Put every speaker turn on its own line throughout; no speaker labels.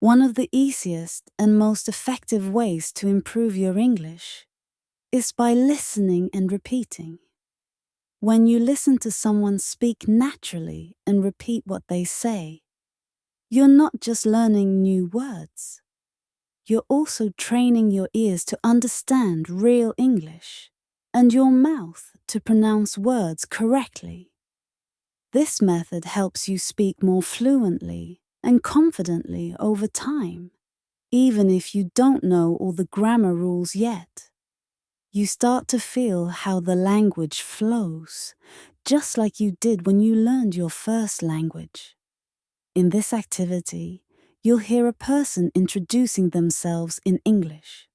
One of the easiest and most effective ways to improve your English is by listening and repeating. When you listen to someone speak naturally and repeat what they say, you're not just learning new words. You're also training your ears to understand real English and your mouth to pronounce words correctly. This method helps you speak more fluently and confidently over time, even if you don't know all the grammar rules yet. You start to feel how the language flows, just like you did when you learned your first language. In this activity, you'll hear a person introducing themselves in English.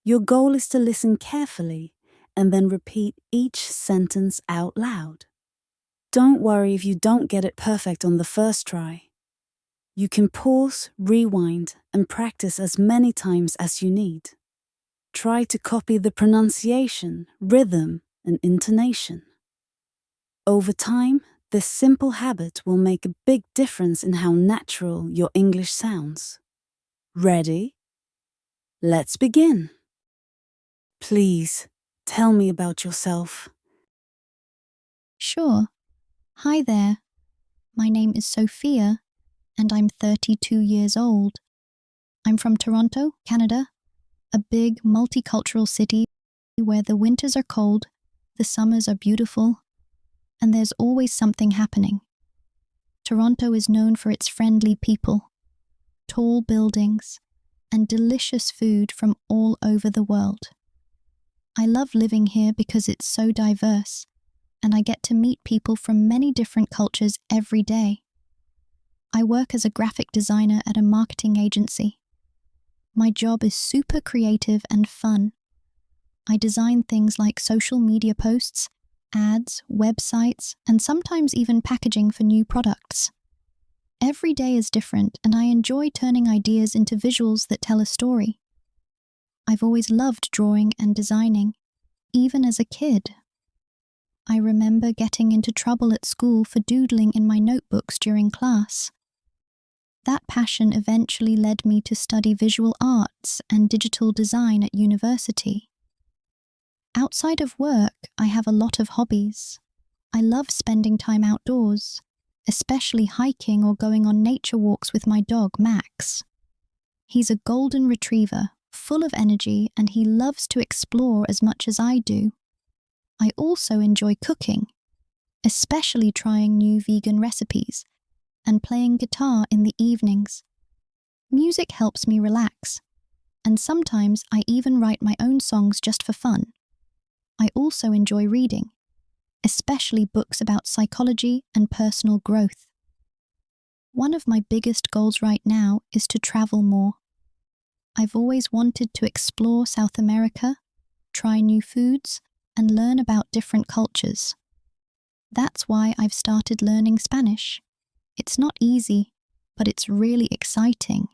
Your goal is to listen carefully and then repeat each sentence out loud. Don't worry if you don't get it perfect on the first try. You can pause, rewind, and practice as many times as you need. Try to copy the pronunciation, rhythm, and intonation. Over time, this simple habit will make a big difference in how natural your English sounds. Ready? Let's begin. Please, tell me about yourself.
Sure. Hi there. My name is Sophia, and I'm 32 years old. I'm from Toronto, Canada, a big multicultural city where the winters are cold, the summers are beautiful, and there's always something happening. Toronto is known for its friendly people, tall buildings, and delicious food from all over the world. I love living here because it's so diverse, and I get to meet people from many different cultures every day. I work as a graphic designer at a marketing agency. My job is super creative and fun. I design things like social media posts, ads, websites, and sometimes even packaging for new products. Every day is different, and I enjoy turning ideas into visuals that tell a story. I've always loved drawing and designing, even as a kid. I remember getting into trouble at school for doodling in my notebooks during class. That passion eventually led me to study visual arts and digital design at university. Outside of work, I have a lot of hobbies. I love spending time outdoors, especially hiking or going on nature walks with my dog, Max. He's a golden retriever, full of energy, and he loves to explore as much as I do. I also enjoy cooking, especially trying new vegan recipes, and playing guitar in the evenings. Music helps me relax, and sometimes I even write my own songs just for fun. I also enjoy reading, especially books about psychology and personal growth. One of my biggest goals right now is to travel more. I've always wanted to explore South America, try new foods, and learn about different cultures. That's why I've started learning Spanish. It's not easy, but it's really exciting.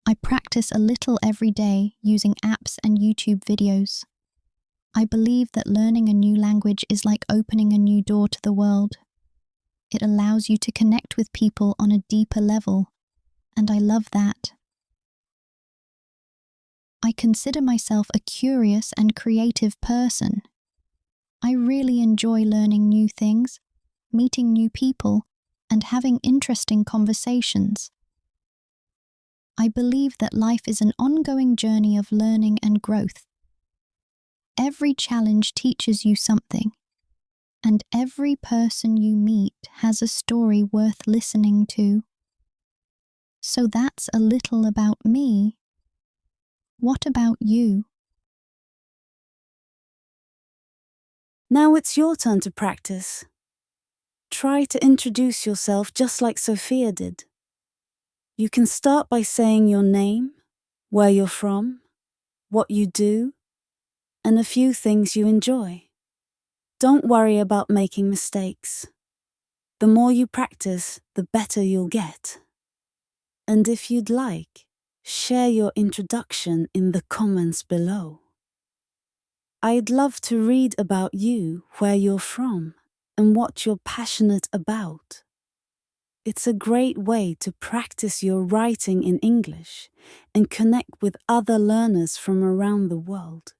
I practice a little every day using apps and YouTube videos. I believe that learning a new language is like opening a new door to the world. It allows you to connect with people on a deeper level, and I love that. I consider myself a curious and creative person. I really enjoy learning new things, meeting new people, and having interesting conversations. I believe that life is an ongoing journey of learning and growth. Every challenge teaches you something, and every person you meet has a story worth listening to. So that's a little about me. What about you?
Now it's your turn to practice. Try to introduce yourself just like Sophia did. You can start by saying your name, where you're from, what you do, and a few things you enjoy. Don't worry about making mistakes. The more you practice, the better you'll get. And if you'd like, share your introduction in the comments below. I'd love to read about you, where you're from, and what you're passionate about. It's a great way to practice your writing in English and connect with other learners from around the world.